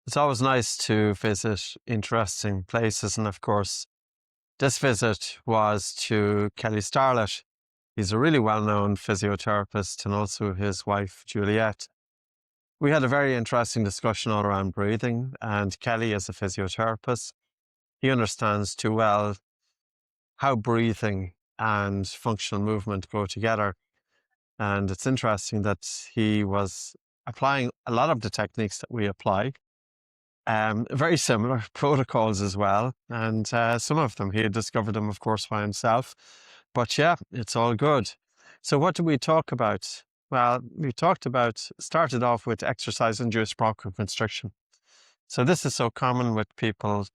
It's always nice to visit interesting places, and of course, this visit was to Kelly Starrett. He's a really well-known physiotherapist, and also his wife, Juliet. We had a very interesting discussion all around breathing, and Kelly, as a physiotherapist, he understands too well how breathing and functional movement go together. And it's interesting that he was applying a lot of the techniques that we apply. Very similar protocols as well. And some of them, he had discovered them, of course, by himself. But yeah, it's all good. So what did we talk about? Well, we started off with exercise-induced bronchoconstriction. So this is so common with people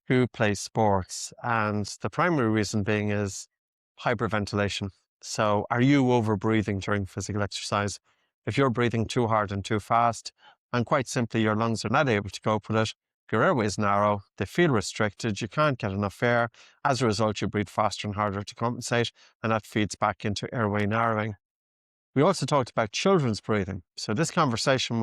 who play sports. And the primary reason being is hyperventilation. So are you over breathing during physical exercise? If you're breathing too hard and too fast, and quite simply your lungs are not able to cope with it, your airway is narrow, they feel restricted, you can't get enough air. As a result, you breathe faster and harder to compensate, and that feeds back into airway narrowing. We also talked about children's breathing. So this conversation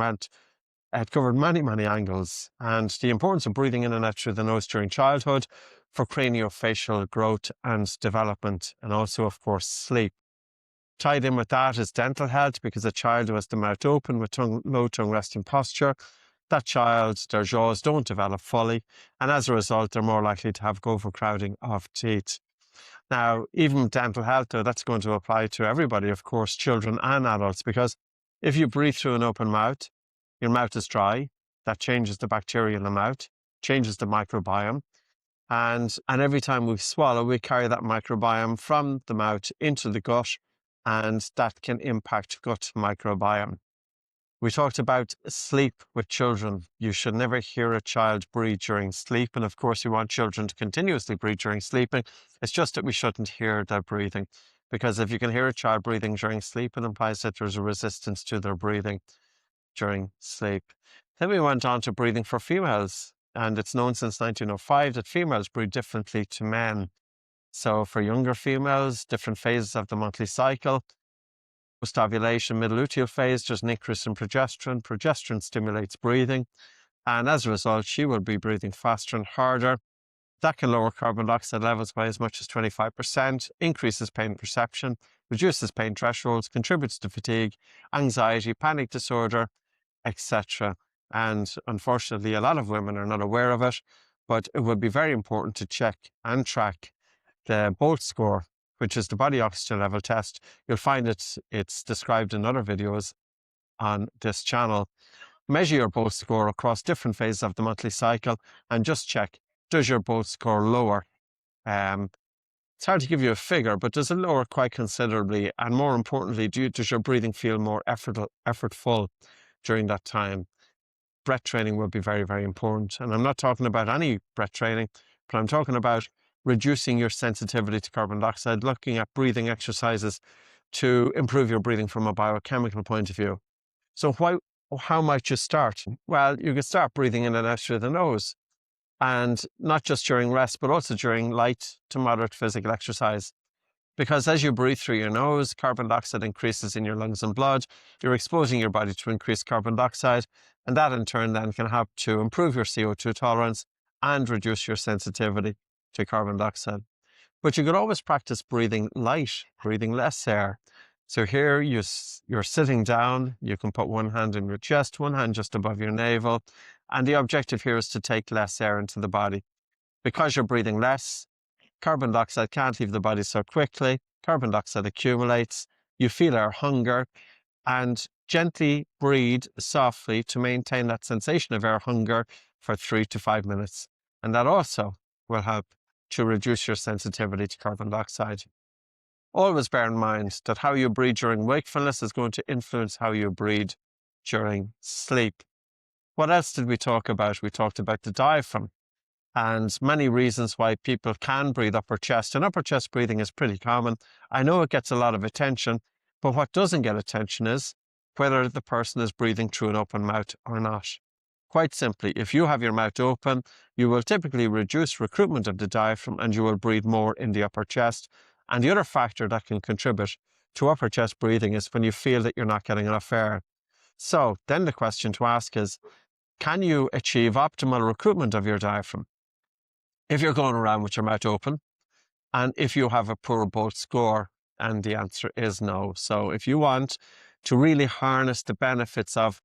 it covered many, many angles, and the importance of breathing in and out through the nose during childhood for craniofacial growth and development, and also, of course, sleep. Tied in with that is dental health, because a child who has the mouth open with low tongue resting posture, that child, their jaws don't develop fully, and as a result, they're more likely to have overcrowding of teeth. Now, even dental health, though, that's going to apply to everybody, of course, children and adults, because if you breathe through an open mouth, your mouth is dry. That changes the bacteria in the mouth, changes the microbiome. And every time we swallow, we carry that microbiome from the mouth into the gut, and that can impact gut microbiome. We talked about sleep with children. You should never hear a child breathe during sleep. And of course, we want children to continuously breathe during sleeping. It's just that we shouldn't hear their breathing, because if you can hear a child breathing during sleep, it implies that there's a resistance to their breathing during sleep. Then we went on to breathing for females. And it's known since 1905 that females breathe differently to men. So for younger females, different phases of the monthly cycle, post-ovulation, middle luteal phase, there's an increase in progesterone. Progesterone stimulates breathing. And as a result, she will be breathing faster and harder. That can lower carbon dioxide levels by as much as 25%, increases pain perception, reduces pain thresholds, contributes to fatigue, anxiety, panic disorder, etc. And unfortunately, a lot of women are not aware of it, but it would be very important to check and track the BOLT score, which is the body oxygen level test. You'll find it's described in other videos on this channel. Measure your BOLT score across different phases of the monthly cycle and just check, does your BOLT score lower? It's hard to give you a figure, but does it lower quite considerably? And more importantly, does your breathing feel more effortful during that time? Breath training will be very, very important. And I'm not talking about any breath training, but I'm talking about reducing your sensitivity to carbon dioxide, looking at breathing exercises to improve your breathing from a biochemical point of view. So how might you start? Well, you could start breathing in and out through the nose, and not just during rest, but also during light to moderate physical exercise. Because as you breathe through your nose, carbon dioxide increases in your lungs and blood. You're exposing your body to increased carbon dioxide, and that in turn then can help to improve your CO2 tolerance and reduce your sensitivity to carbon dioxide. But you could always practice breathing light, breathing less air. So here you're sitting down, you can put one hand in your chest, one hand just above your navel, and the objective here is to take less air into the body. Because you're breathing less, carbon dioxide can't leave the body so quickly. Carbon dioxide accumulates. You feel air hunger, and gently breathe softly to maintain that sensation of air hunger for 3 to 5 minutes. And that also will help to reduce your sensitivity to carbon dioxide. Always bear in mind that how you breathe during wakefulness is going to influence how you breathe during sleep. What else did we talk about? We talked about the diaphragm and many reasons why people can breathe upper chest. And upper chest breathing is pretty common. I know it gets a lot of attention, but what doesn't get attention is whether the person is breathing through an open mouth or not. Quite simply, if you have your mouth open, you will typically reduce recruitment of the diaphragm and you will breathe more in the upper chest. And the other factor that can contribute to upper chest breathing is when you feel that you're not getting enough air. So then the question to ask is, can you achieve optimal recruitment of your diaphragm if you're going around with your mouth open and if you have a poor bolt score? And the answer is no. So if you want to really harness the benefits of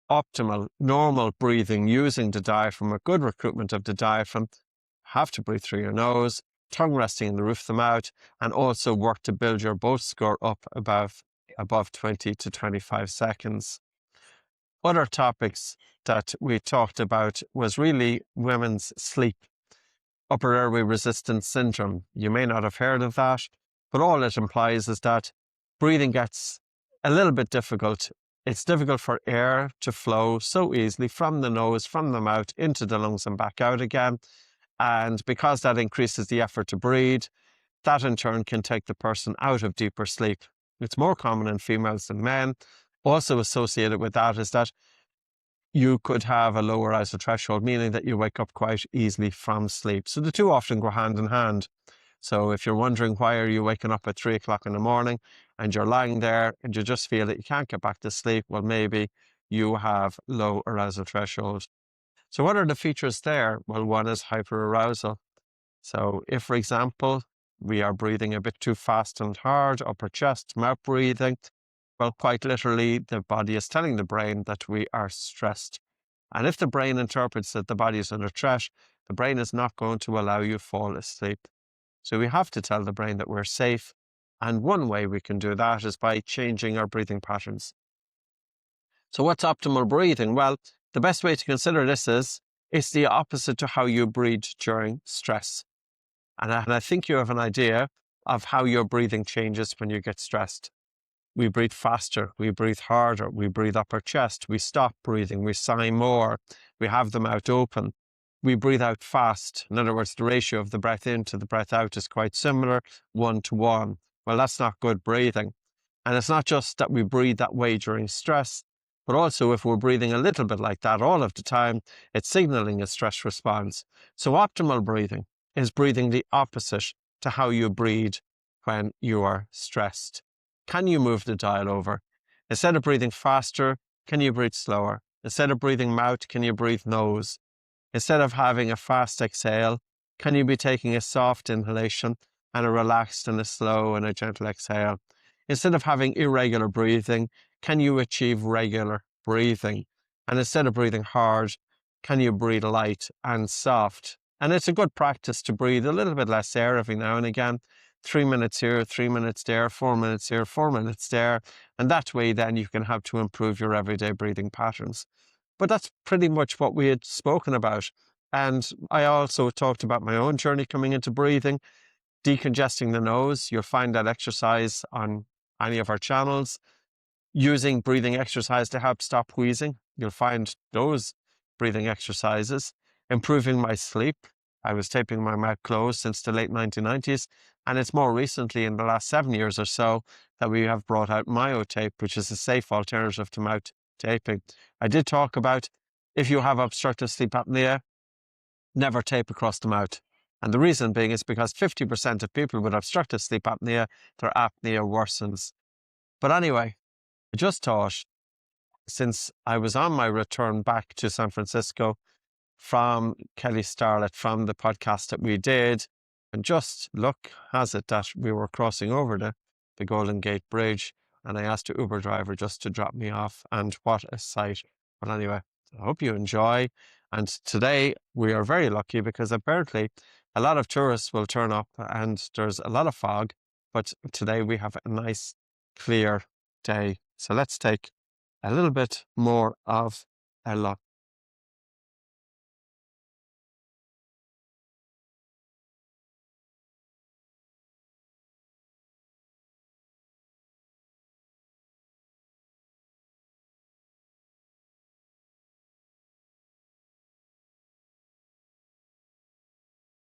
optimal, normal breathing using the diaphragm, a good recruitment of the diaphragm, have to breathe through your nose, tongue resting in the roof of the mouth, and also work to build your bolt score up above 20 to 25 seconds. Other topics that we talked about was really women's sleep, upper airway resistance syndrome. You may not have heard of that, but all it implies is that breathing gets a little bit difficult. It's difficult for air to flow so easily from the nose, from the mouth, into the lungs and back out again. And because that increases the effort to breathe, that in turn can take the person out of deeper sleep. It's more common in females than men. Also associated with that is that you could have a low arousal threshold, meaning that you wake up quite easily from sleep. So the two often go hand in hand. So if you're wondering why are you waking up at 3 o'clock in the morning and you're lying there and you just feel that you can't get back to sleep, well, maybe you have low arousal threshold. So what are the features there? Well, one is hyperarousal. So if, for example, we are breathing a bit too fast and hard, upper chest, mouth breathing, well, quite literally, the body is telling the brain that we are stressed. And if the brain interprets that the body is under threat, the brain is not going to allow you fall asleep. So we have to tell the brain that we're safe. And one way we can do that is by changing our breathing patterns. So what's optimal breathing? Well, the best way to consider this is it's the opposite to how you breathe during stress. And I think you have an idea of how your breathing changes when you get stressed. We breathe faster, we breathe harder, we breathe upper chest, we stop breathing, we sigh more, we have the mouth open. We breathe out fast. In other words, the ratio of the breath in to the breath out is quite similar, 1-to-1. Well, that's not good breathing. And it's not just that we breathe that way during stress, but also if we're breathing a little bit like that all of the time, it's signaling a stress response. So optimal breathing is breathing the opposite to how you breathe when you are stressed. Can you move the dial over? Instead of breathing faster, can you breathe slower? Instead of breathing mouth, can you breathe nose? Instead of having a fast exhale, can you be taking a soft inhalation and a relaxed and a slow and a gentle exhale? Instead of having irregular breathing, can you achieve regular breathing? And instead of breathing hard, can you breathe light and soft? And it's a good practice to breathe a little bit less air every now and again. 3 minutes here, 3 minutes there, 4 minutes here, 4 minutes there. And that way then you can have to improve your everyday breathing patterns. But that's pretty much what we had spoken about. And I also talked about my own journey coming into breathing, decongesting the nose. You'll find that exercise on any of our channels, using breathing exercise to help stop wheezing. You'll find those breathing exercises, improving my sleep. I was taping my mouth closed since the late 1990s. And it's more recently in the last 7 years or so that we have brought out myotape, which is a safe alternative to mouth taping. I did talk about if you have obstructive sleep apnea, never tape across the mouth. And the reason being is because 50% of people with obstructive sleep apnea, their apnea worsens. But anyway, I just thought, since I was on my return back to San Francisco from Kelly Starrett, from the podcast that we did, and just luck has it that we were crossing over the Golden Gate Bridge, and I asked the Uber driver just to drop me off, and what a sight. But anyway, I hope you enjoy. And today we are very lucky because apparently a lot of tourists will turn up and there's a lot of fog, but today we have a nice clear day. So let's take a little bit more of a look.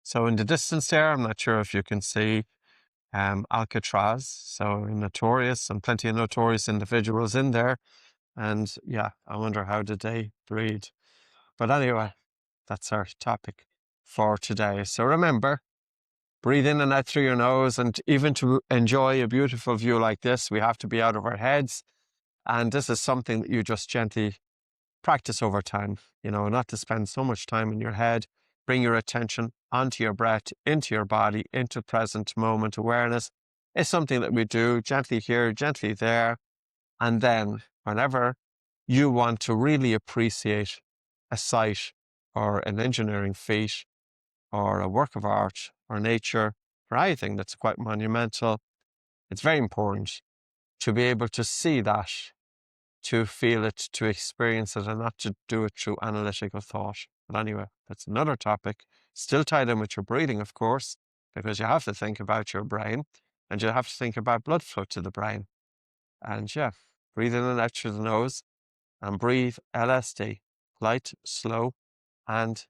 So in the distance there, I'm not sure if you can see Alcatraz, so notorious, and plenty of notorious individuals in there. And yeah, I wonder how did they breathe. But anyway, that's our topic for today. So remember, breathe in and out through your nose, and even to enjoy a beautiful view like this, we have to be out of our heads. And this is something that you just gently practice over time, not to spend so much time in your head. Bring your attention onto your breath, into your body, into present moment awareness. It's something that we do gently here, gently there. And then whenever you want to really appreciate a site or an engineering feat or a work of art or nature or anything that's quite monumental, it's very important to be able to see that, to feel it, to experience it, and not to do it through analytical thought. But anyway, that's another topic, still tied in with your breathing, of course, because you have to think about your brain and you have to think about blood flow to the brain. And yeah, breathe in and out through the nose and breathe LSD, light, slow, and